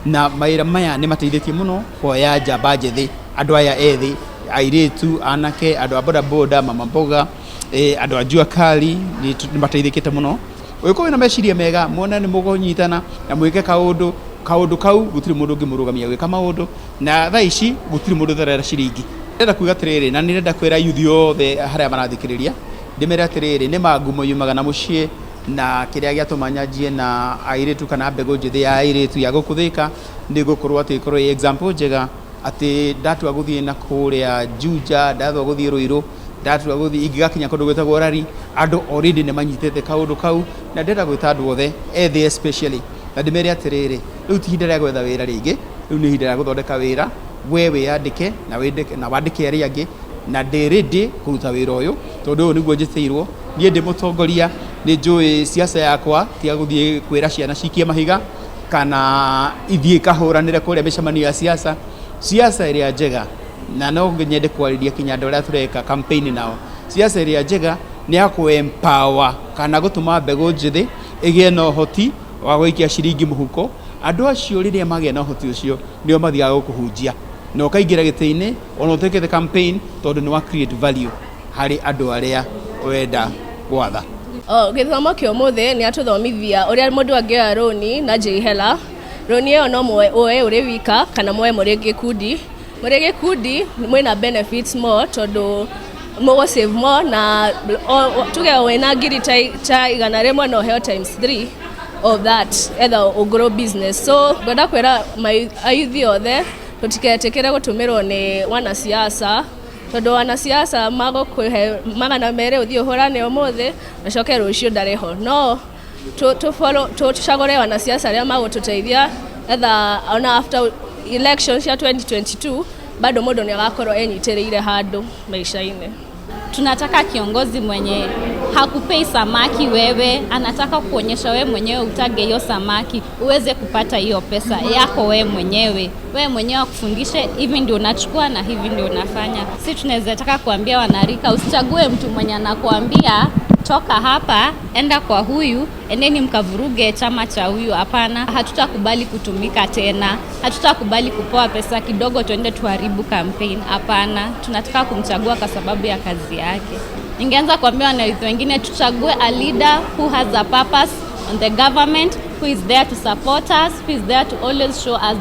na maira maya nĩ mateithĩtie mũno kuoya njamba njĩthĩ, andũ aya ethĩ, airĩtu, anake, andũ a boda boda, mama mboga, andũ a jua kali nĩ mateithĩkĩte mũno. Ũgĩkorwo na meciria mega, muona nĩ mũgũnyitana na mwĩke kaũndũ kau gũtirĩ mũndũ ũngĩmũrũgamia gwĩka maũndũ, na thaa ici gũtirĩ mũndũ ũtarera ciringi. Ndĩrenda kuuga atĩrĩrĩ, na nĩrenda kwĩra youth yothe harĩa marathikĩrĩria, ndĩmere atĩrĩrĩ, nĩ mangumo yumaga na mũciĩ, na kĩrĩa gĩatũma nyanjie na airĩtu kana mbegũ njĩthĩ ya airĩtu ya gũkũthĩka nĩ gũkorwo atĩ ĩkorwo example njega atĩ ndatua gũthiĩ na kũrĩa Juja, ndatua gũthiĩ Ruiru, ndatua gũthiĩ ingĩgakinya kũndũ gwĩtagwo Rari, andũ already nĩ manyitĩte kaũndũ kau, na ndĩrenda gwĩta andũ othe ethĩ especially, na ndĩmere atĩrĩrĩ, rĩu ti ihinda rĩa gwetha wĩra rĩngĩ, rĩu nĩ ihinda rĩa gũthondeka wĩra, we wĩyandĩke na wandĩke arĩa angĩ, na ndĩ ready kũruta wĩra ũyũ tondũ ũyũ nĩguo njĩtĩirwo. Niĩ ndĩ mũtongoria, nĩ njũĩ siasa yakwa tiga gũthiĩ kwĩra ciana cikie mahiga kana ithiĩ kahũranĩre kũrĩa mĩcemanio ya siasa. Siasa ĩrĩa njega, na no nyende kwarĩria kinya andũ arĩa tũreka campaign nao, siasa ĩrĩa njega nĩ ya kũ-empower kana gũtũma mbegũ njĩthĩ ĩgĩe na ũhoti wa gũikia ciringi mũhuko. Andũ acio rĩrĩa magĩa na ũhoti ũcio nĩo mathiaga gũkũhunjia, na ũkaingĩra gĩtĩ-inĩ ona ũtwĩkĩte campaign tondũ nĩ wa create value harĩ andũ arĩa wenda gwatha. Gĩthomo kĩa ũmũthĩ nĩ atũthomithia ũrĩa mũndũ angĩoya rũni na njĩra ihela. Rũni ĩyo no muoe ũrĩ wika kana muoe mũrĩ gĩkundi. Mũrĩ gĩkundi mwĩna benefits more tondũ mũgũ save more, na tuge wĩna ngiri ta 100 no heo times 3 of that either grow business. So ngwenda kwĩra ayuthi othe tũtiketĩkĩre gũtũmĩrwo nĩ wanasiasa, tondũ wanasiasa magũkũhe magana merĩ ũthiĩ ũhũrane ũmũthĩ na coke rũciũ ndarĩho. No tũcagũre wanasiasa arĩa magũtũteithia either ona after elections ya 2022 bado mũndũ nĩ agakorwo enyitĩrĩire handũ maisha-inĩ. Tunataka kiongozi mwenye hakupei samaki wewe, anataka kuonyesha wewe mwenyewe utage hiyo samaki uweze kupata hiyo pesa yako wewe mwenyewe akufundishe hivi ndio unachukua na hivi ndio unafanya. Si tunaweza taka kuambia wanarika usichague mtu mwenye anakuambia toka hapa enda kwa huyu endeni mkavuruge chama cha huyu. Hapana, hatutakubali kutumika tena, hatutakubali kupoa pesa kidogo tuende tuharibu campaign. Hapana, tunataka kumchagua kwa sababu ya kazi yake. Ningeanza kuambia wanarika wengine tuchague a leader who has a purpose on the government, who is there to support us, who is there to always show us